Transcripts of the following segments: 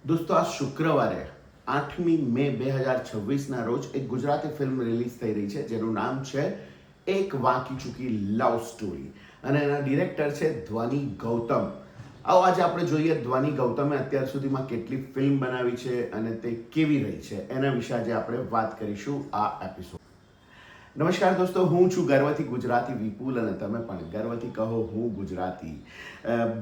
દોસ્તો આ શુક્રવારે 8મી મે 2026ના રોજ એક ગુજરાતી ફિલ્મ રિલીઝ થઈ રહી છે જેનું નામ છે એક વાંકી ચૂકી લવ સ્ટોરી અને એના ડિરેક્ટર છે ધ્વનિ ગૌતમ. આવો આજે આપણે જોઈએ ધ્વનિ ગૌતમે અત્યાર સુધીમાં કેટલી ફિલ્મ બનાવી છે અને તે કેવી રહી છે એના વિશે આજે આપણે વાત કરીશું આ એપિસોડ. નમસ્કાર દોસ્તો, હું છું ગર્વથી ગુજરાતી વિપુલ અને તમે પણ ગર્વથી કહો હું ગુજરાતી.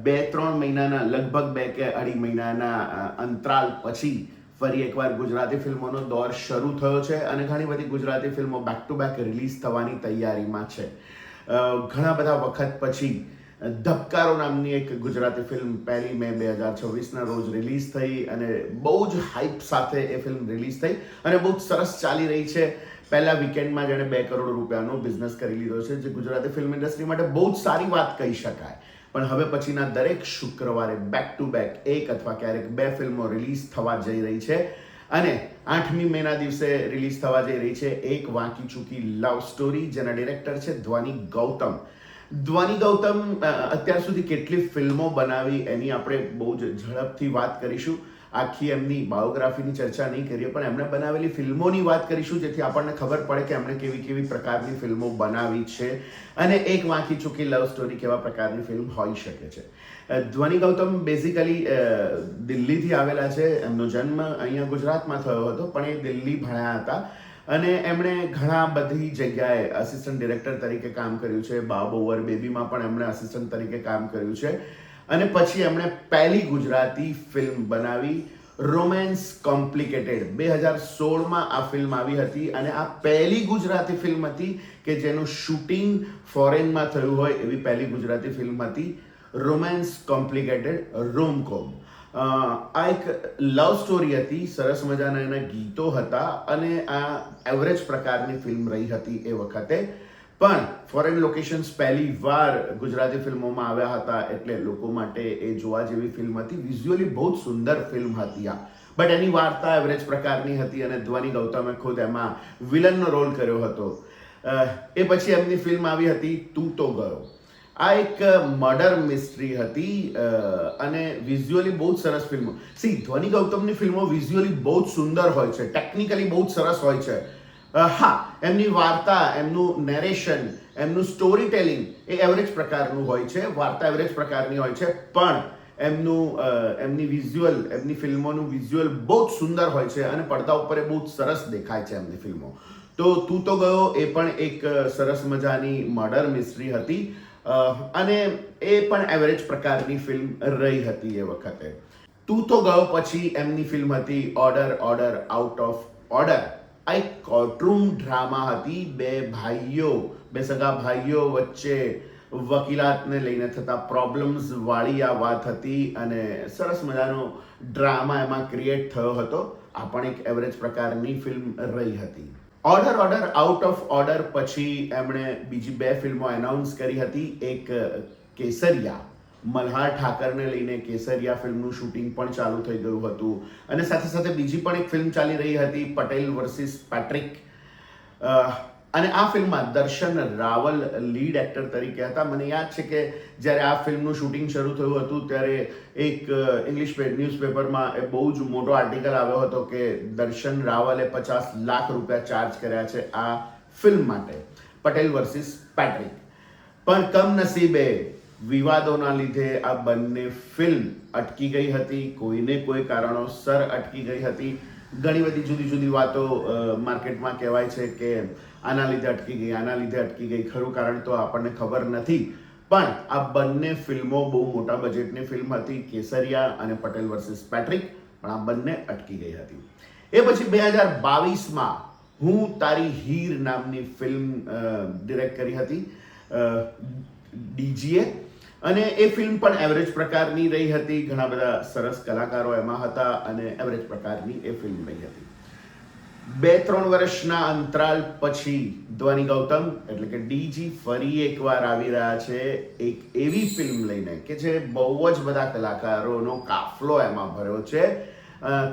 2-3 મહિનાના લગભગ 2 કે 2.5 મહિનાના અંતરાલ પછી ફરી એકવાર ગુજરાતી ફિલ્મોનો દોર શરૂ થયો છે અને ઘણી બધી ગુજરાતી ફિલ્મો બેક ટુ બેક રિલીઝ થવાની તૈયારીમાં છે. ઘણા બધા વખત પછી ધબકારો નામની એક ગુજરાતી ફિલ્મ 1 મે 2026ના રોજ રિલીઝ થઈ અને બહુ જ હાઇપ સાથે એ ફિલ્મ રિલીઝ થઈ અને બહુ જ સરસ ચાલી રહી છે. પહેલા વીકેન્ડમાં જેણે 2 કરોડ રૂપિયાનો બિઝનેસ કરી લીધો છે, જે ગુજરાતી ફિલ્મ ઇન્ડસ્ટ્રી માટે બહુ જ સારી વાત કહી શકાય. પણ હવે પછીના દરેક શુક્રવારે બેક ટુ બેક એક અથવા ક્યારેક 2 ફિલ્મો રિલીઝ થવા જઈ રહી છે અને 8મી મેના દિવસે રિલીઝ થવા જઈ રહી છે એક વાંકી ચૂકી લવ સ્ટોરી, જેના ડિરેક્ટર છે ધ્વનિ ગૌતમ. ધ્વનિ ગૌતમ અત્યાર સુધી કેટલી ફિલ્મો બનાવી એની આપણે બહુ જ ઝડપથી વાત કરીશું. આખી એમની બાયોગ્રાફીની ચર્ચા નહીં કરીએ, પણ એમણે બનાવેલી ફિલ્મોની વાત કરીશું, જેથી આપણને ખબર પડે કે એમણે કેવી કેવી પ્રકારની ફિલ્મો બનાવી છે અને એક વાંકી ચૂકી લવ સ્ટોરી કેવા પ્રકારની ફિલ્મ હોઈ શકે છે. ધ્વનિ ગૌતમ બેઝિકલી દિલ્હીથી આવેલા છે. એમનો જન્મ અહીંયા ગુજરાતમાં થયો હતો, પણ એ દિલ્હી ભણ્યા હતા અને એમણે ઘણા બધી જગ્યાએ આસિસ્ટન્ટ ડિરેક્ટર તરીકે કામ કર્યું છે. બાબ ઓવર બેબીમાં પણ એમણે આસિસ્ટન્ટ તરીકે કામ કર્યું છે અને પછી એમણે પહેલી ગુજરાતી ફિલ્મ બનાવી રોમેન્સ કોમ્પ્લિકેટેડ. 2016માં આ ફિલ્મ આવી હતી અને આ પહેલી ગુજરાતી ફિલ્મ હતી કે જેનું શૂટિંગ ફોરેનમાં થયું હોય એવી પહેલી ગુજરાતી ફિલ્મ હતી રોમેન્સ કોમ્પ્લિકેટેડ રોમકોમ. આ એક લવ સ્ટોરી હતી, સરસ મજાના એના ગીતો હતા અને આ એવરેજ પ્રકારની ફિલ્મ રહી હતી એ વખતે. પણ ફોરેન લોકેશન્સ પહેલી વાર ગુજરાતી ફિલ્મોમાં આવ્યા હતા એટલે લોકો માટે એ જોવા જેવી ફિલ્મ હતી. વિઝ્યુઅલી બહુ જ સુંદર ફિલ્મ હતી આ, બટ એની વાર્તા એવરેજ પ્રકારની હતી અને ધ્વનિ ગૌતમે ખુદ એમાં વિલનનો રોલ કર્યો હતો. એ પછી એમની ફિલ્મ આવી હતી તું તો ગયો. આ એક મર્ડર મિસ્ટ્રી હતી અને વિઝ્યુઅલી બહુ જ સરસ ફિલ્મો. ધ્વનિ ગૌતમની ફિલ્મો વિઝ્યુઅલી બહુ જ સુંદર હોય છે, ટેકનિકલી બહુ જ સરસ હોય છે. હા, એમની વાર્તા, એમનું નેરેશન, એમનું સ્ટોરી ટેલિંગ એ એવરેજ પ્રકારનું હોય છે, વાર્તા એવરેજ પ્રકારની હોય છે, પણ એમની વિઝ્યુઅલ, એમની ફિલ્મોનું વિઝ્યુઅલ બહુ જ સુંદર હોય છે અને પડદા ઉપર એ બહુ જ સરસ દેખાય છે એમની ફિલ્મો. તો તું તો ગયો એ પણ એક સરસ મજાની મર્ડર મિસ્ટ્રી હતી અને એ પણ એવરેજ પ્રકારની ફિલ્મ રહી હતી એ વખતે. તું તો ગયો પછી એમની ફિલ્મ હતી ઓર્ડર આઉટ ઓફ ઓર્ડર. આ એક કોર્ટરૂમ ડ્રામા હતી. બે સગા ભાઈઓ વચ્ચે વકીલાતને લઈને થતા પ્રોબ્લેમ્સ વાળી આ વાત હતી અને સરસ મજાનો ડ્રામા એમાં ક્રિએટ થયો હતો. આ પણ એક એવરેજ પ્રકારની ફિલ્મ રહી હતી. ઓર્ડર આઉટ ઓફ ઓર્ડર પછી એમણે બીજી 2 ફિલ્મો એનાઉન્સ કરી હતી. એક કેસરિયા, મલ્હાર ઠાકરને લઈને કેસરિયા ફિલ્મનું શૂટિંગ પણ ચાલુ થઈ ગયું હતું અને સાથે સાથે બીજી પણ એક ફિલ્મ ચાલી રહી હતી પટેલ વર્સિસ પેટ્રિક. અને આ ફિલ્મમાં દર્શન રાવલ લીડ એક્ટર તરીકે હતા. મને યાદ છે કે જ્યારે આ ફિલ્મનું શૂટિંગ શરૂ થયું હતું ત્યારે એક ઇંગ્લિશ ન્યૂઝપેપરમાં એ બહુ જ મોટો આર્ટિકલ આવ્યો હતો કે દર્શન રાવલે 50 લાખ રૂપિયા ચાર્જ કર્યા છે આ ફિલ્મ માટે, પટેલ વર્સિસ પેટ્રિક. પણ કમનસીબે વિવાદોના લીધે આ બંને ફિલ્મ અટકી ગઈ હતી, કોઈને કોઈ કારણોસર અટકી ગઈ હતી. ઘણી બધી જુદી જુદી વાતો માર્કેટમાં કહેવાય છે કે આના લીધે અટકી ગઈ, આના લીધે અટકી ગઈ. ખરું કારણ તો આપણને ખબર નથી, પણ આ બંને ફિલ્મો બહુ મોટા બજેટની ફિલ્મ હતી, કેસરિયા અને પટેલ વર્સિસ પેટ્રિક, પણ આ બંને અટકી ગઈ હતી. એ પછી 2022માં હું તારી હીર નામની ફિલ્મ ડિરેક્ટ કરી હતી ડીજીએ અને એ ફિલ્મ પણ એવરેજ પ્રકારની રહી હતી. ઘણા બધા સરસ કલાકારો એમાં હતા અને એવરેજ પ્રકારની એ ફિલ્મ રહી હતી. 2-3 વર્ષના અંતરાલ પછી ધ્વનિ ગૌતમ એટલે કે ડીજી ફરી એકવાર આવી રહ્યા છે એક એવી ફિલ્મ લઈને કે જે બહુ જ બધા કલાકારોનો કાફલો એમાં ભર્યો છે.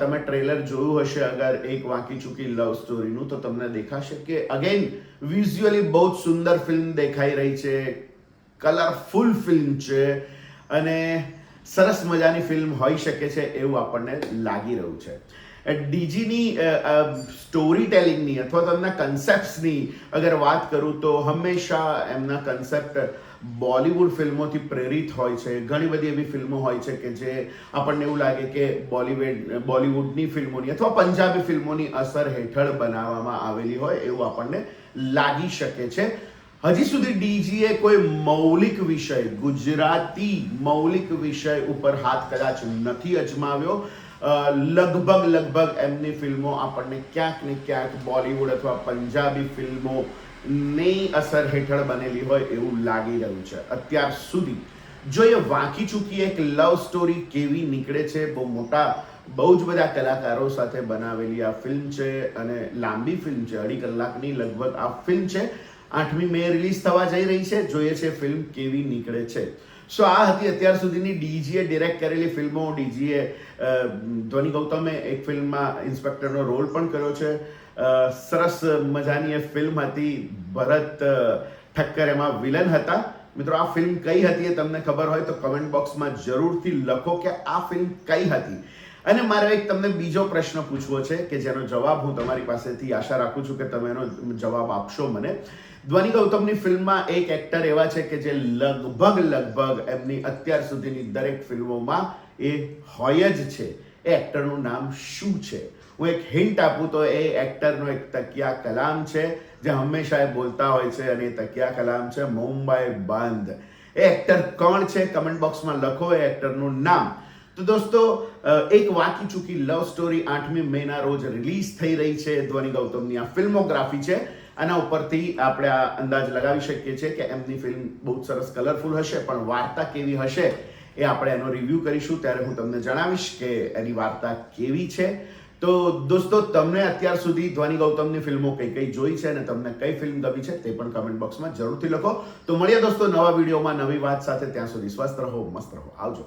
તમે ટ્રેલર જોયું હશે અગર એક વાંકી ચૂકી લવ સ્ટોરીનું, તો તમને દેખાશે કે અગેન વિઝ્યુઅલી બહુ જ સુંદર ફિલ્મ દેખાઈ રહી છે, કલરફુલ ફિલ્મ છે અને સરસ મજાની ફિલ્મ હોઈ શકે છે એવું આપણને લાગી રહ્યું છે. ડીજીની સ્ટોરી ટેલિંગની અથવા તો એમના કન્સેપ્ટ્સની અગર વાત કરું તો હંમેશા એમના કન્સેપ્ટ બોલિવૂડ ફિલ્મોથી પ્રેરિત હોય છે. ઘણી બધી એવી ફિલ્મો હોય છે કે જે આપણને એવું લાગે કે બોલિવૂડની ફિલ્મોની અથવા પંજાબી ફિલ્મોની અસર હેઠળ બનાવવામાં આવેલી હોય એવું આપણને લાગી શકે છે. હજી સુધી ડીજીએ કોઈ મૌલિક વિષય, ગુજરાતી મૌલિક વિષય ઉપર હાથ કદાચ નથી અજમાવ્યો. લગભગ એમની ફિલ્મો આપણને ક્યાંક ને ક્યાંક બોલિવૂડ અથવા પંજાબી ફિલ્મોની અસર હેઠળ બનેલી હોય એવું લાગી રહ્યું છે અત્યાર સુધી. જો એ વાંકી ચૂકી એક લવ સ્ટોરી કેવી નીકળે છે, બહુ જ બધા કલાકારો સાથે બનાવેલી આ ફિલ્મ છે અને લાંબી ફિલ્મ છે, 2.5 કલાકની લગભગ આ ફિલ્મ છે. 8મી મે રિલીઝ થવા જઈ રહી છે. જોઈએ છે ફિલ્મ કેવી નીકળે છે. સો આ હતી અત્યાર સુધીની ડીજીએ ડિરેક્ટ કરેલી ફિલ્મો. ડીજીએ ધ્વનિ ગૌતમે એક ફિલ્મમાં ઇન્સ્પેક્ટરનો રોલ પણ કર્યો છે. સરસ મજાની એ ફિલ્મ હતી. ભરત ઠક્કર એમાં વિલન હતા. મિત્રો, આ ફિલ્મ કઈ હતી એ તમને ખબર હોય તો કમેન્ટ બોક્સમાં જરૂરથી લખો કે આ ફિલ્મ કઈ હતી. અને મારે એક તમને બીજો પ્રશ્ન પૂછવો છે કે જેનો જવાબ હું તમારી પાસેથી આશા રાખું છું કે તમે એનો જવાબ આપશો મને. ધ્વનિ ગૌતમની ફિલ્મમાં એક એક્ટર એવા છે કે જે લગભગ એમની અત્યાર સુધીની દરેક ફિલ્મોમાં એ હોય જ છે. એ એક્ટરનું નામ શું છે? હું એક હિન્ટ આપું તો એ એક્ટરનો એક તકિયા કલામ છે જે હંમેશા એ બોલતા હોય છે અને એ તકિયા કલામ છે મુંબઈ બંધ. એ એક્ટર કોણ છે? કમેન્ટ બોક્સમાં લખો એ એક્ટરનું નામ. તો દોસ્તો, એક વાંકી ચૂકી લવ સ્ટોરી 8મી મેના રોજ રિલીઝ થઈ રહી છે. ધ્વનિ ગૌતમની આ ફિલ્મોગ્રાફી છે. આના ઉપરથી આપણે આ અંદાજ લગાવી શકીએ છીએ કે એમની ફિલ્મ બહુ સરસ કલરફુલ હશે, પણ વાર્તા કેવી હશે એ આપણે એનો રિવ્યૂ કરીશું ત્યારે હું તમને જણાવીશ કે એની વાર્તા કેવી છે. તો દોસ્તો, તમને અત્યાર સુધી ધ્વનિ ગૌતમની ફિલ્મો કઈ જોઈ છે અને તમને કઈ ફિલ્મ ગમી છે તે પણ કમેન્ટ બોક્સમાં જરૂરથી લખો. તો મળીએ દોસ્તો નવા વિડીયોમાં નવી વાત સાથે. ત્યાં સુધી સ્વસ્થ રહો, મસ્ત રહો. આવજો.